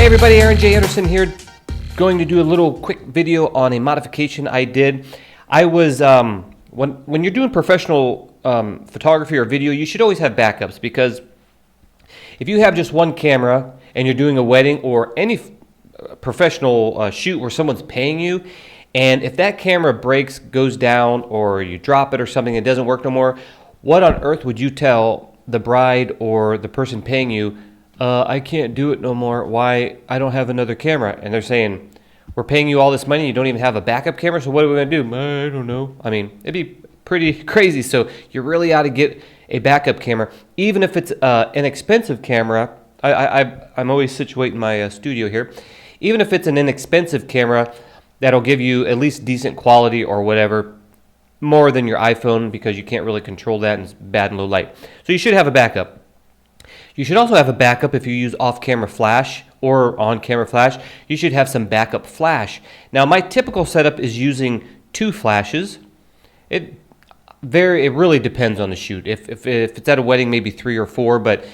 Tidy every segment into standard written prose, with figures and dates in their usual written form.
everybody, Aaron J. Anderson here, going to do a little quick video on a modification I did. I was, when you're doing professional photography or video, you should always have backups, because if you have just one camera and you're doing a wedding or any professional shoot where someone's paying you, and if that camera breaks, goes down, or you drop it or something, it doesn't work no more, what on earth would you tell the bride or the person paying you? I can't do it no more. Why? I don't have another camera. And they're saying, we're paying you all this money, you don't even have a backup camera, so what are we going to do? I don't know. I mean, it'd be pretty crazy. So you really ought to get a backup camera, even if it's an expensive camera. I'm always situating my studio here. Even if it's an inexpensive camera, that'll give you at least decent quality or whatever, more than your iPhone, because you can't really control that and it's bad in low light. So you should have a backup. You should also have a backup if you use off-camera flash or on-camera flash. You should have some backup flash. Now, my typical setup is using 2 flashes. It really depends on the shoot. If it's at a wedding, maybe 3 or 4, but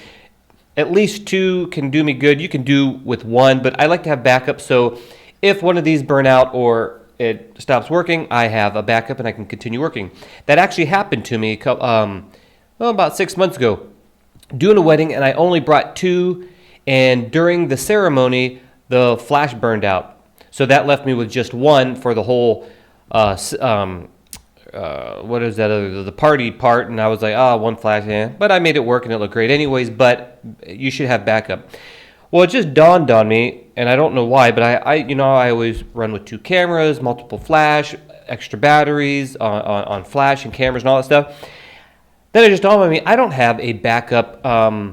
at least 2 can do me good. You can do with 1, but I like to have backup, so if one of these burn out or it stops working, I have a backup and I can continue working. That actually happened to me about 6 months ago, doing a wedding, and I only brought 2, and during the ceremony the flash burned out, so that left me with just 1 for the whole what is that other, the party part, and I was like, 1 flash, but I made it work and it looked great anyways. But you should have backup. Well, it just dawned on me, and I don't know why, but I always run with 2 cameras, multiple flash, extra batteries on flash and cameras and all that stuff. Then it just dawned on me, I don't have a backup, a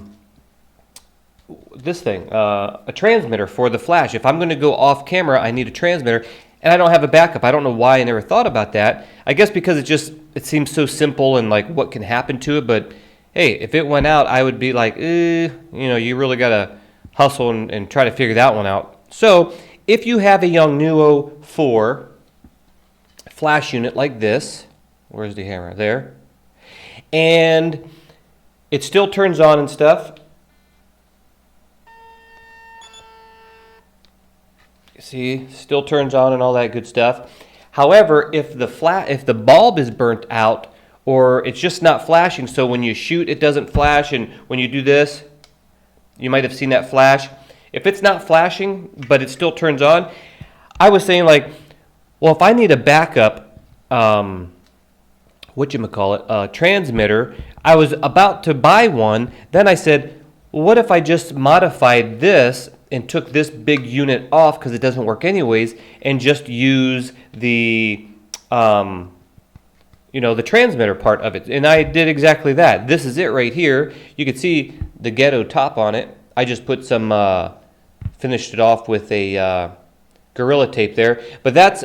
transmitter for the flash. If I'm going to go off camera, I need a transmitter, and I don't have a backup. I don't know why I never thought about that. I guess because it seems so simple and like what can happen to it, but hey, if it went out, I would be like, you really got to hustle and try to figure that one out. So if you have a YONGNUO 4 flash unit like this, where's the camera? There. And it still turns on and stuff. See, still turns on and all that good stuff. However, if the bulb is burnt out, or it's just not flashing, so when you shoot it doesn't flash, and when you do this, you might have seen that flash. If it's not flashing but it still turns on, I was saying, like, well, if I need a backup transmitter, I was about to buy one. Then I said, well, what if I just modified this and took this big unit off, because it doesn't work anyways, and just use the the transmitter part of it? And I did exactly that. This is it right here. You can see the ghetto top on it. I just put some finished it off with a Gorilla Tape there. But that's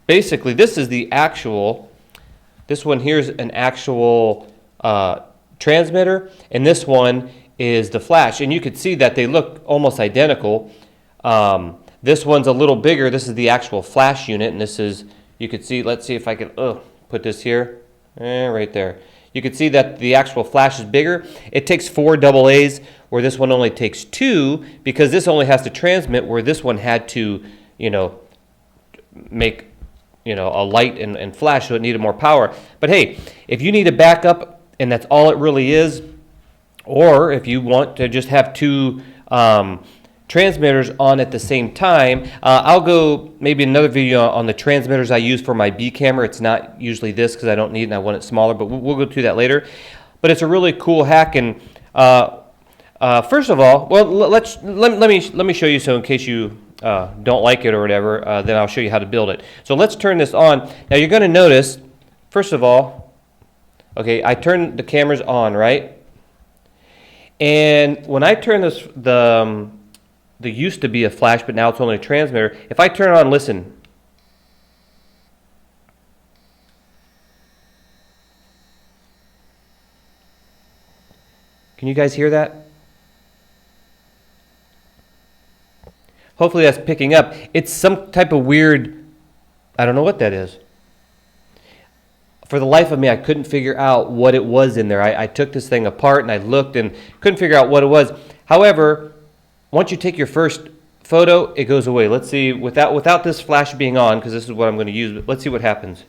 basically, this is the actual, this one here's an actual transmitter, and this one is the flash. And you can see that they look almost identical. This one's a little bigger. This is the actual flash unit, and this is, you could see, let's see if I can put this here, right there. You can see that the actual flash is bigger. It takes 4 AA's, where this one only takes 2, because this only has to transmit, where this one had to, make a light and flash, so it needed more power. But hey, if you need a backup and that's all it really is, or if you want to just have 2 transmitters on at the same time, I'll go maybe another video on the transmitters I use for my B camera. It's not usually this, because I don't need it and I want it smaller, but we'll go through that later. But it's a really cool hack. And first of all, well, let me show you, so in case you don't like it or whatever, then I'll show you how to build it. So let's turn this on. Now you're going to notice, first of all, okay, I turn the cameras on, right? And when I turn this, there used to be a flash, but now it's only a transmitter. If I turn it on, listen. Can you guys hear that? Hopefully that's picking up. It's some type of weird, I don't know what that is. For the life of me, I couldn't figure out what it was in there. I took this thing apart and I looked and couldn't figure out what it was. However, once you take your first photo, it goes away. Let's see, without this flash being on, because this is what I'm going to use, but let's see what happens.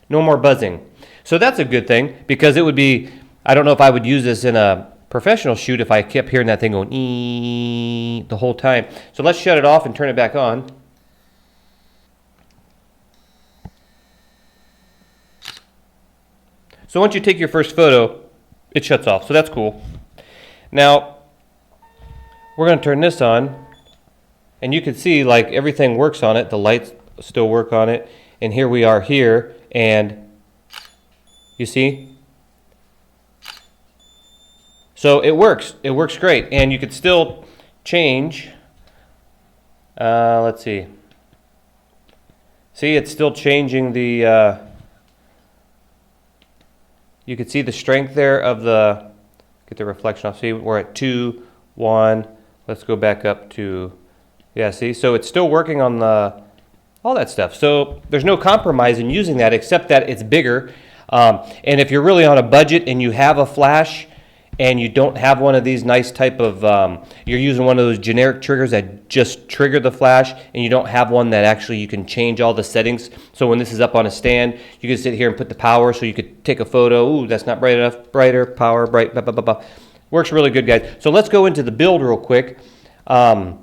No more buzzing. So that's a good thing, because it would be, I don't know if I would use this in a professional shoot if I kept hearing that thing going ee the whole time. So let's shut it off and turn it back on. So once you take your first photo, it shuts off. So that's cool. Now, we're going to turn this on, and you can see like everything works on it. The lights still work on it. And here we are here, and you see? So it works. It works great. And you could still change. Let's see. See, it's still changing the... you can see the strength there of the... Get the reflection off. See, we're at 2, 1. Let's go back up to... Yeah, see? So it's still working on the... all that stuff. So there's no compromise in using that, except that it's bigger. And if you're really on a budget and you have a flash and you don't have one of these nice type of, you're using one of those generic triggers that just trigger the flash, and you don't have one that actually you can change all the settings. So when this is up on a stand, you can sit here and put the power so you could take a photo. Ooh, that's not bright enough. Brighter, power, bright, blah, blah, blah, blah. Works really good, guys. So let's go into the build real quick. Now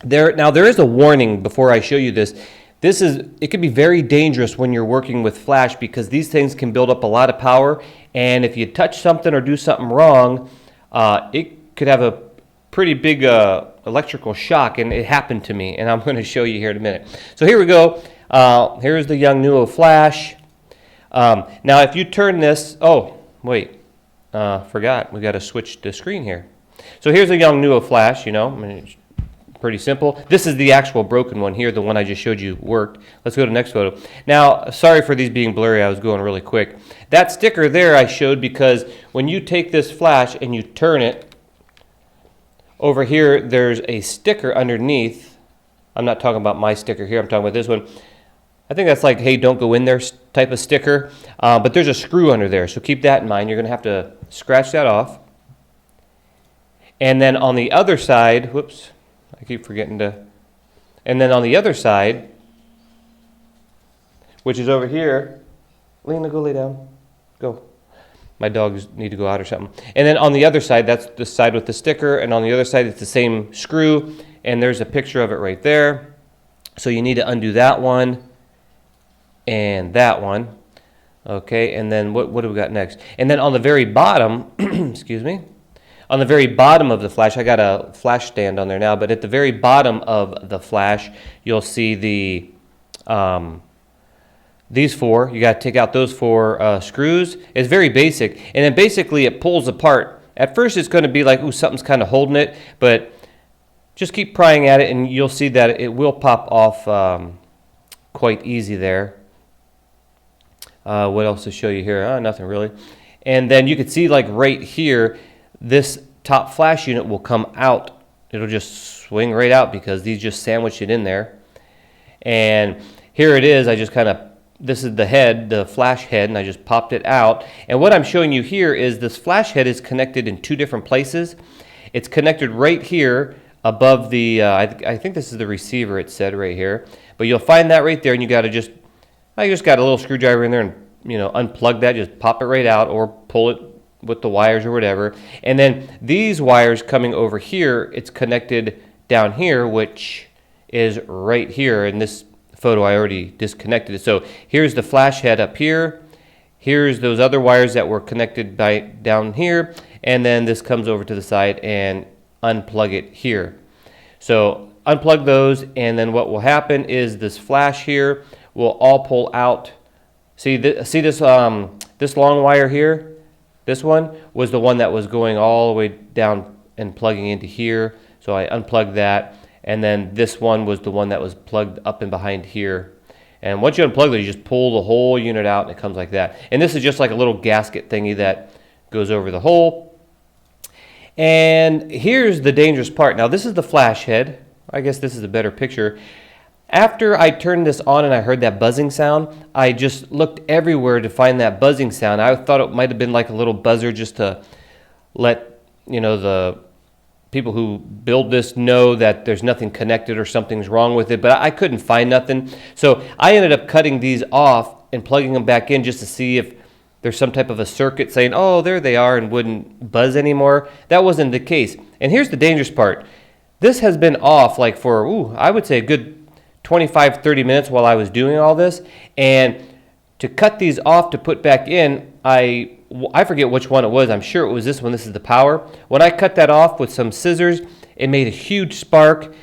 there is a warning before I show you this. It could be very dangerous when you're working with flash, because these things can build up a lot of power, and if you touch something or do something wrong, it could have a pretty big electrical shock, and it happened to me, and I'm going to show you here in a minute. So here we go. Here's the YONGNUO flash. Now if you turn this, oh wait, forgot, we got to switch the screen here. So here's a YONGNUO flash, you know, I mean, pretty simple. This is the actual broken one here. The one I just showed you worked. Let's go to the next photo. Now, sorry for these being blurry. I was going really quick. That sticker there I showed because when you take this flash and you turn it, over here there's a sticker underneath. I'm not talking about my sticker here. I'm talking about this one. I think that's like, hey, don't go in there type of sticker. But there's a screw under there, so keep that in mind. You're going to have to scratch that off. And then on the other side, whoops, I keep forgetting to, and then on the other side, which is over here, Lena, go lay down, go. My dogs need to go out or something. And then on the other side, that's the side with the sticker, and on the other side, it's the same screw, and there's a picture of it right there. So you need to undo that one and that one. Okay, and then what do we got next? And then on the very bottom, excuse me, on the very bottom of the flash, I got a flash stand on there now, but at the very bottom of the flash, you'll see the these four. You got to take out those four screws. It's very basic, and then basically it pulls apart. At first, it's going to be like, ooh, something's kind of holding it, but just keep prying at it, and you'll see that it will pop off quite easy there. What else to show you here? Nothing really. And then you can see, like right here, this top flash unit will come out. It'll just swing right out because these just sandwiched it in there. And here it is. I just kind of, this is the head, the flash head, and I just popped it out. And what I'm showing you here is this flash head is connected in two different places. It's connected right here above the, I think this is the receiver, it said right here. But you'll find that right there, and you got to just, I just got a little screwdriver in there and, you know, unplug that, just pop it right out or pull it with the wires or whatever. And then these wires coming over here, it's connected down here, which is right here. In this photo, I already disconnected it. So here's the flash head up here. Here's those other wires that were connected by down here. And then this comes over to the side and unplug it here. So unplug those, and then what will happen is this flash here will all pull out. See this this long wire here? This one was the one that was going all the way down and plugging into here. So I unplugged that. And then this one was the one that was plugged up and behind here. And once you unplug it, you just pull the whole unit out, and it comes like that. And this is just like a little gasket thingy that goes over the hole. And here's the dangerous part. Now this is the flash head. I guess this is a better picture. After I turned this on and I heard that buzzing sound, I just looked everywhere to find that buzzing sound. I thought it might have been like a little buzzer just to let the people who build this know that there's nothing connected or something's wrong with it, but I couldn't find nothing. So I ended up cutting these off and plugging them back in just to see if there's some type of a circuit saying, oh, there they are, and wouldn't buzz anymore. That wasn't the case. And here's the dangerous part. This has been off like for, I would say a good 25, 30 minutes while I was doing all this. And to cut these off to put back in, I forget which one it was. I'm sure it was this one. This is the power. When I cut that off with some scissors, it made a huge spark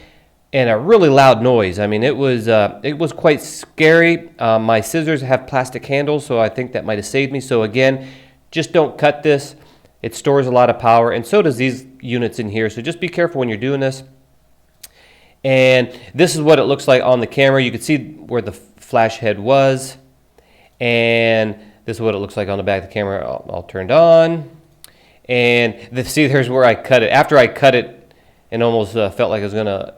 and a really loud noise. I mean, it was quite scary. My scissors have plastic handles, so I think that might have saved me. So again, just don't cut this. It stores a lot of power, and so does these units in here. So just be careful when you're doing this. And this is what it looks like on the camera. You can see where the flash head was, and this is what it looks like on the back of the camera, all turned on. And see, there's where I cut it. After I cut it and almost felt like I was going to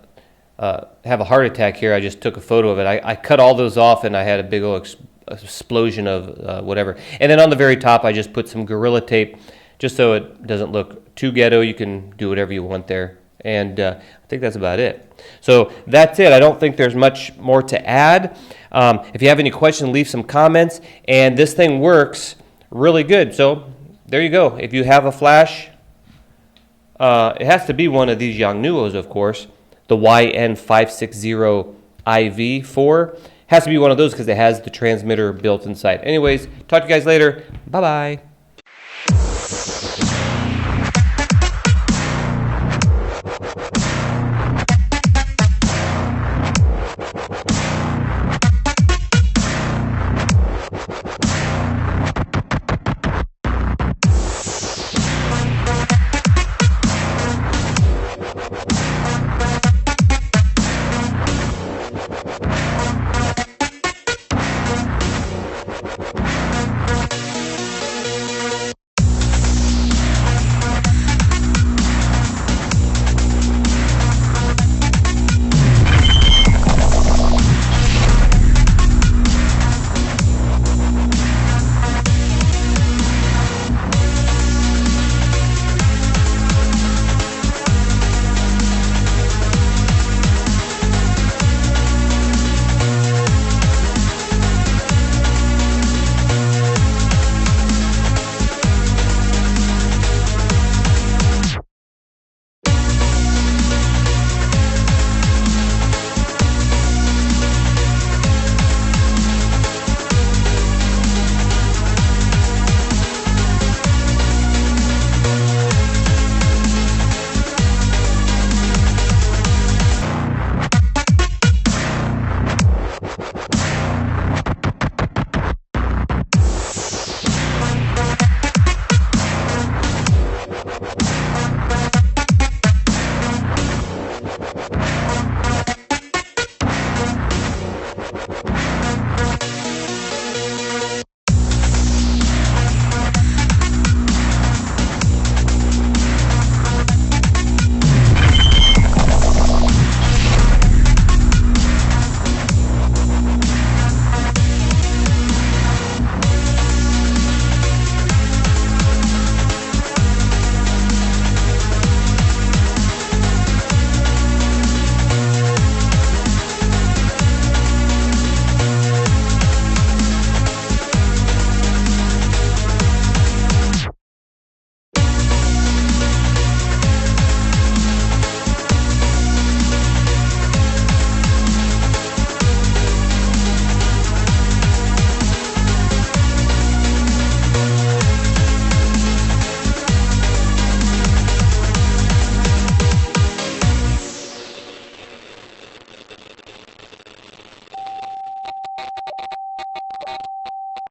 have a heart attack here, I just took a photo of it. I cut all those off, and I had a big old explosion of whatever. And then on the very top, I just put some Gorilla Tape just so it doesn't look too ghetto. You can do whatever you want there. And I think that's about it. So that's it. I don't think there's much more to add. If you have any questions, leave some comments. And this thing works really good. So there you go. If you have a flash, it has to be one of these YONGNUOs, of course. The YN560IV4 has to be one of those because it has the transmitter built inside. Anyways, talk to you guys later. Bye-bye.